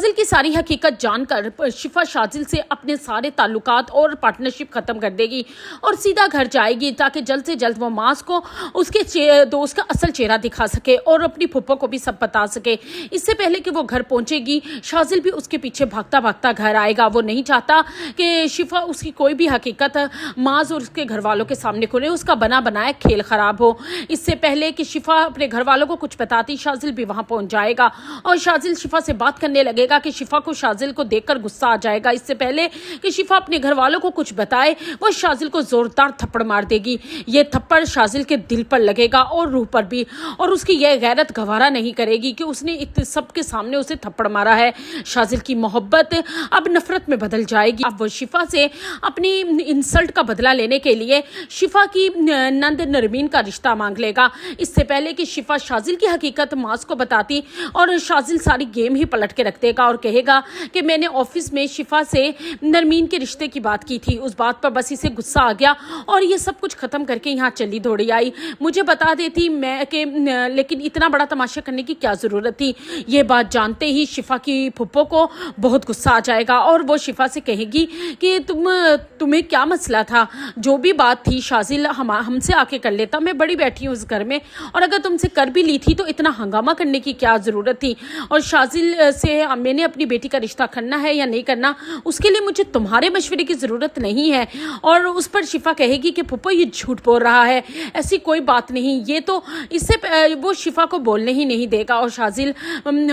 शाजिल की सारी हकीकत जानकर शिफा शाजिल से अपने सारे ताल्लुकात और पार्टनरशिप ख़त्म कर देगी और सीधा घर जाएगी ताकि जल्द से जल्द वो मास को उसके दोस्त का असल चेहरा दिखा सके और अपनी फुप्पो को भी सब बता सके। इससे पहले कि वो घर पहुंचेगी, शाजिल भी उसके पीछे भागता भागता घर आएगा। वो नहीं चाहता कि शिफा उसकी कोई भी हकीकत माज और उसके घर वालों के सामने खोले, उसका बना बनाया खेल ख़राब हो। इससे पहले कि शिफा अपने घर वालों को कुछ बताती, शाजिल भी वहाँ पहुँच जाएगा और शाजिल शिफा से बात करने लगेगा कि शिफा को शाजिल को देखकर गुस्सा आ जाएगा। इससे पहले कि शिफा अपने घर वालों को कुछ बताए, वो शाजिल को जोरदार थप्पड़ मार देगी। ये थप्पड़ शाजिल के दिल पर लगेगा और रूह पर भी, और उसकी यह गैरत गवारा नहीं करेगी कि उसने सबके सामने उसे थप्पड़ मारा है। शाजिल की मोहब्बत अब नफरत में बदल जाएगी। अब वो शिफा से अपनी इंसल्ट का बदला लेने के लिए शिफा की नंद नरमीन का रिश्ता मांग लेगा। इससे पहले कि शिफा शाजिल की हकीकत मास को बताती और शाजिल सारी गेम ही पलट के रख देगा और कहेगा कि मैंने ऑफिस में शिफा से नरमीन के रिश्ते की बात की थी, उस बात पर बस इसे गुस्सा आ गया और ये सब कुछ खत्म करके यहाँ चली दौड़ी आई। मुझे बता देती मैं कि लेकिन इतना बड़ा तमाशा करने की क्या ज़रूरत थी। ये बात जानते ही शिफा की फुप्पो को बहुत गुस्सा आ जाएगा और वो शिफा से कहेगी कि तुम्हें क्या मसला था, जो भी बात थी शाजिल हमसे आके कर लेता, मैं बड़ी बैठी हूँ उस घर में, और अगर तुमसे कर भी ली थी तो इतना हंगामा करने की क्या ज़रूरत थी। और शाजिल से मैंने अपनी बेटी का रिश्ता करना है या नहीं करना, उसके लिए मुझे तुम्हारे मशवरे की ज़रूरत नहीं है। और उस पर शिफा कहेगी कि फुप्पो ये झूठ बोल रहा है, ऐसी कोई बात नहीं, ये तो इससे वो शिफा को बोलने ही नहीं देगा। और शाजिल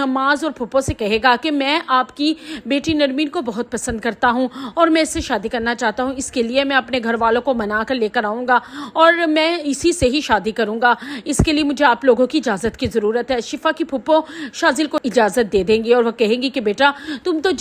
माज और फुप्पो से कहेगा कि मैं आपकी बेटी नरमीन को बहुत पसंद करता हूँ और मैं इससे शादी करना चाहता हूँ, इसके लिए मैं अपने घर वालों को मना कर लेकर आऊँगा और मैं इसी से ही शादी करूँगा। इसके लिए मुझे आप लोगों की इजाज़त की ज़रूरत है। शिफा की फुप्पो शाजिल को इजाज़त दे देंगी और वह कहेंगी कि बेटा तुम तो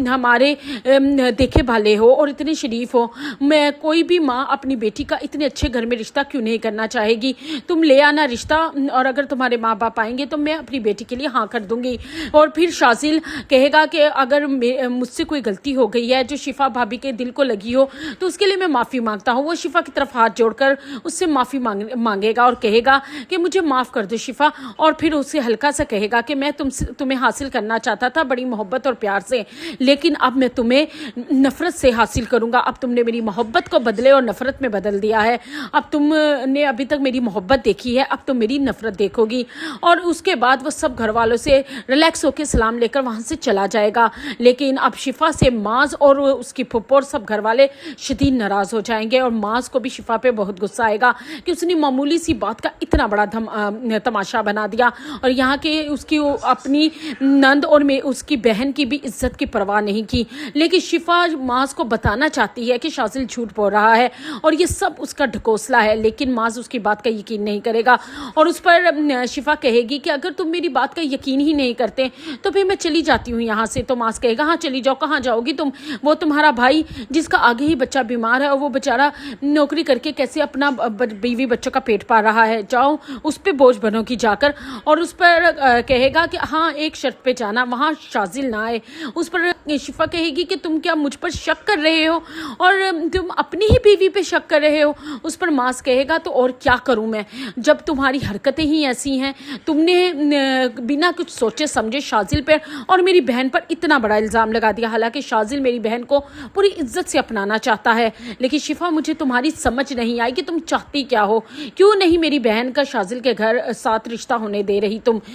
हमारे देखे भाले हो और इतने शरीफ हो, मैं कोई भी माँ अपनी बेटी का इतने अच्छे घर में रिश्ता क्यों नहीं करना चाहेगी, तुम ले आना रिश्ता और अगर तुम्हारे माँ बाप आएंगे तो मैं अपनी बेटी के लिए हाँ कर दूंगी। और फिर शाजिल कहेगा कि अगर मुझसे कोई गलती हो गई है जो शिफा भाभी के दिल को लगी हो तो उसके लिए मैं माफ़ी मांगता हूँ। वो शिफा की तरफ हाथ जोड़कर उससे माफ़ी मांगेगा और कहेगा कि मुझे माफ़ कर दो शिफा, और फिर उससे हल्का सा कहेगा कि मैं तुम्हें हासिल करना चाहता था बड़ी मोहब्बत और प्यार से, लेकिन अब मैं तुम्हें नफ़रत से हासिल करूँगा। अब तुमने मेरी मोहब्बत को बदले और नफ़रत में बदल दिया है, अब तुमने अभी तक मेरी मोहब्बत देखी है, अब तुम मेरी नफ़रत देखोगी। और उसके बाद वो सब घर वालों से रिलैक्स होकर सलाम लेकर वहाँ से चला जाएगा। लेकिन अब शिफा से माज और उसकी फुप्पो और सब घर वाले शदीद नाराज़ हो जाएंगे और माज को भी शिफा पे बहुत गुस्सा आएगा कि उसने मामूली सी बात का इतना बड़ा तमाशा बना दिया और यहाँ के उसकी अपनी नंद और उसकी बहन की भी इज्जत की परवाह नहीं की। लेकिन शिफा माज को बताना चाहती है कि शाजिल झूठ बोल रहा है और ये सब उसका ढकोसला है, लेकिन माज उसकी बात का यकीन नहीं करेगा और उस पर शिफा कहेगी कि अगर तुम मेरी बात का यकीन ही नहीं करते तो फिर मैं चली जाती हूँ यहाँ से। तो माज कहेगा हाँ चली जाओ, कहाँ जाओगी तुम, वो तुम्हारा भाई जिसका आगे ही बच्चा बीमार है और वो बेचारा नौकरी करके कैसे अपना बीवी बच्चों का पेट पा रहा है, जाओ उस पर बोझ बनोगी जाकर। और उस पर कहेगा कि हाँ एक शर्त पे जाना, वहाँ शाजिल ना आए। उस पर शिफा कहेगी कि तुम क्या मुझ पर शक कर रहे हो और तुम अपनी ही बीवी पे शक कर रहे हो। उस पर मास कहेगा तो और क्या करूं मैं, जब तुम्हारी हरकतें ही ऐसी हैं, तुमने बिना कुछ सोचे समझे शाजिल पर और मेरी बहन पर इतना बड़ा इल्ज़ाम लगा दिया। हालांकि शाजिल मेरी बहन को पूरी इज्जत से अपनाना चाहता है, लेकिन शिफा मुझे तुम्हारी समझ नहीं आई कि तुम चाहती क्या हो, क्यों नहीं मेरी बहन का शाजिल के घर साथ रिश्ता होने दे रही तुम।